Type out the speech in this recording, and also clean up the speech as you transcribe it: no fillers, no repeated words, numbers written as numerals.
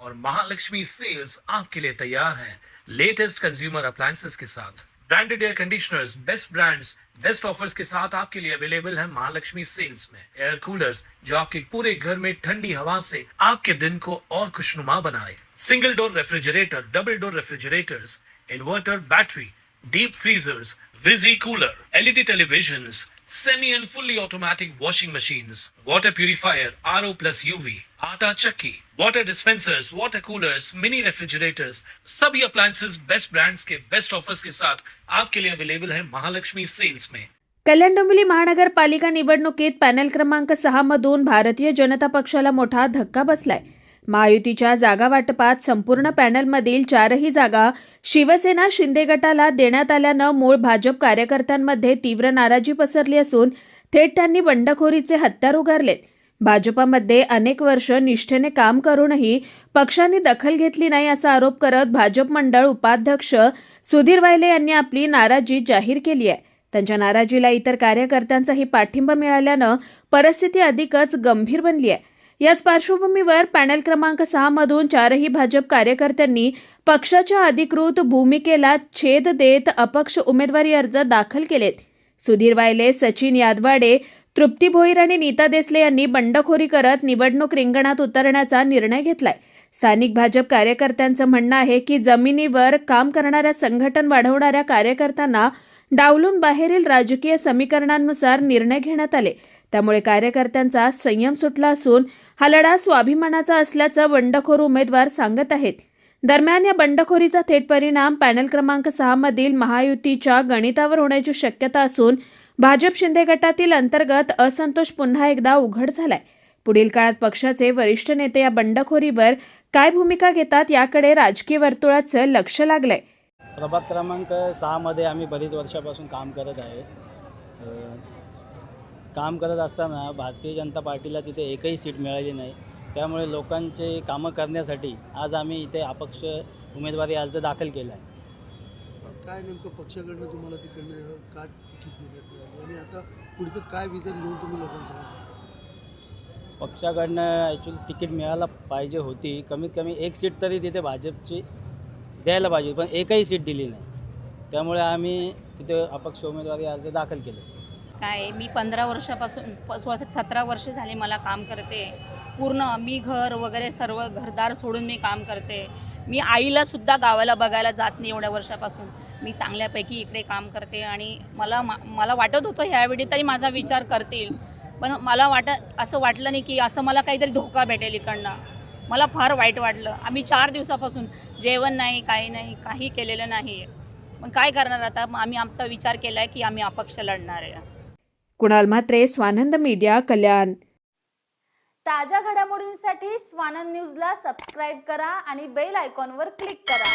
और महालक्ष्मी सेल्स आपके लिए तैयार है लेटेस्ट कंज्यूमर अप्लायंसेस के साथ। Branded air conditioners, best brands, best offers के साथ आपके लिए अवेलेबल है महालक्ष्मी सेल्स में। एयर कूलर्स जो आपके पूरे घर में ठंडी हवा से आपके दिन को और खुशनुमा बनाए। Single door refrigerator, double door refrigerators, inverter battery, deep freezers, विजी cooler, LED televisions, semi and fully automatic washing machines, water purifier, RO plus UV, आटा चक्की, water dispensers, water coolers, mini refrigerators, सभी अप्लायंसेस बेस्ट ब्रांड्स के best offers के साथ आपके लिए available है महालक्ष्मी सेल्स में। कल्याण डोंबिवली महानगरपालिका निवडणुकीत पॅनल क्रमांक 6 मधून भारतीय जनता पक्षाला मोठा धक्का बसलाय। महायुतीच्या जागा वाटपात संपूर्ण पॅनलमधील 4ही जागा शिवसेना शिंदे गटाला देण्यात आल्यानं मूळ भाजप कार्यकर्त्यांमध्ये तीव्र नाराजी पसरली असून थेट त्यांनी बंडखोरीचे हत्यार उगारलेत। भाजपामध्ये अनेक वर्ष निष्ठेने काम करूनही पक्षाने दखल घेतली नाही असा आरोप करत भाजप मंडळ उपाध्यक्ष सुधीर वायले यांनी आपली नाराजी जाहीर केली आहे। त्यांच्या नाराजीला इतर कार्यकर्त्यांचाही पाठिंबा मिळाल्यानं परिस्थिती अधिकच गंभीर बनली आहे। याच पार्श्वभूमीवर पॅनल क्रमांक 6 मधून 4ही भाजप कार्यकर्त्यांनी पक्षाच्या अधिकृत भूमिकेला छेद देत अपक्ष उमेदवारी अर्ज दाखल केलेत। सुधीर वायले, सचिन यादवाडे, तृप्ती भोईर आणि नीता देसले यांनी बंडखोरी करत निवडणूक रिंगणात उतरण्याचा निर्णय घेतलाय। स्थानिक भाजप कार्यकर्त्यांचं म्हणणं आहे की जमिनीवर काम करणाऱ्या संघटन वाढवणाऱ्या कार्यकर्त्यांना डावलून बाहेरील राजकीय समीकरणांनुसार निर्णय घेण्यात आले। त्यामुळे कार्यकर्त्यांचा संयम सुटला असून हा लढा स्वाभिमानाचा असल्याचं बंडखोर उमेदवार सांगत आहेत। दरम्यान या बंडखोरीचा थेट परिणाम पॅनल क्रमांक 6 मधील महायुतीच्या गणितावर होण्याची शक्यता असून भाजप शिंदे गटातील अंतर्गत असंतोष पुन्हा एकदा उघड झालाय। पुढील काळात पक्षाचे वरिष्ठ नेते या बंडखोरीवर काय भूमिका घेतात याकडे राजकीय वर्तुळाचं लक्ष लागलंय। प्रभाग क्रमांक 6 मध्ये आम्ही बरीच वर्षापासून काम करत आहे। काम करत असताना भारतीय जनता पार्टीला तिथे एकही सीट मिळाली नाही। त्यामुळे लोकांचे कामं करण्यासाठी आज आम्ही इथे अपक्ष उमेदवारी अर्ज दाखल केला आहे। काय नेमकं पक्षाकडनं तुम्हाला तिकडनं का तिकीट देण्यात मिळाली आणि आता पुढचं काय विजन घेऊन तुम्ही लोकांसमोर? पक्षाकडनं ॲक्च्युली तिकीट मिळायला पाहिजे होती, कमीत कमी एक सीट तरी तिथे भाजपची द्यायला पाहिजे, पण एकही सीट दिली नाही। त्यामुळे आम्ही तिथे अपक्ष उमेदवारी अर्ज दाखल केले। काय मी 15 वर्षापासून 17 वर्ष झाले मला काम करते। पूर्ण मी घर वगैरे सर्व घरदार सोडून मी काम करते। मी आईला सुद्धा गावाला बघायला जात नाही एवढ्या वर्षापासून। मी चांगल्यापैकी इकडे काम करते आणि मला वाटत होतं ह्यावेळी तरी माझा विचार करतील, पण मला असं वाटलं नाही की असं मला काहीतरी धोका भेटेल इकडनं। मला फार वाईट वाटलं। आम्ही 4 दिवसापासून जेवण नाही, काही नाही, काही केलेलं नाही। पण काय करणार आता? आम्ही आमचा विचार केला आहे की आम्ही अपक्ष लढणार आहे असं। कुणाल म्हात्रे, स्वानंद मीडिया, कल्याण। ताज्या घडामोडींसाठी स्वानंद न्यूजला सबस्क्राईब करा आणि बेल आयकॉनवर क्लिक करा।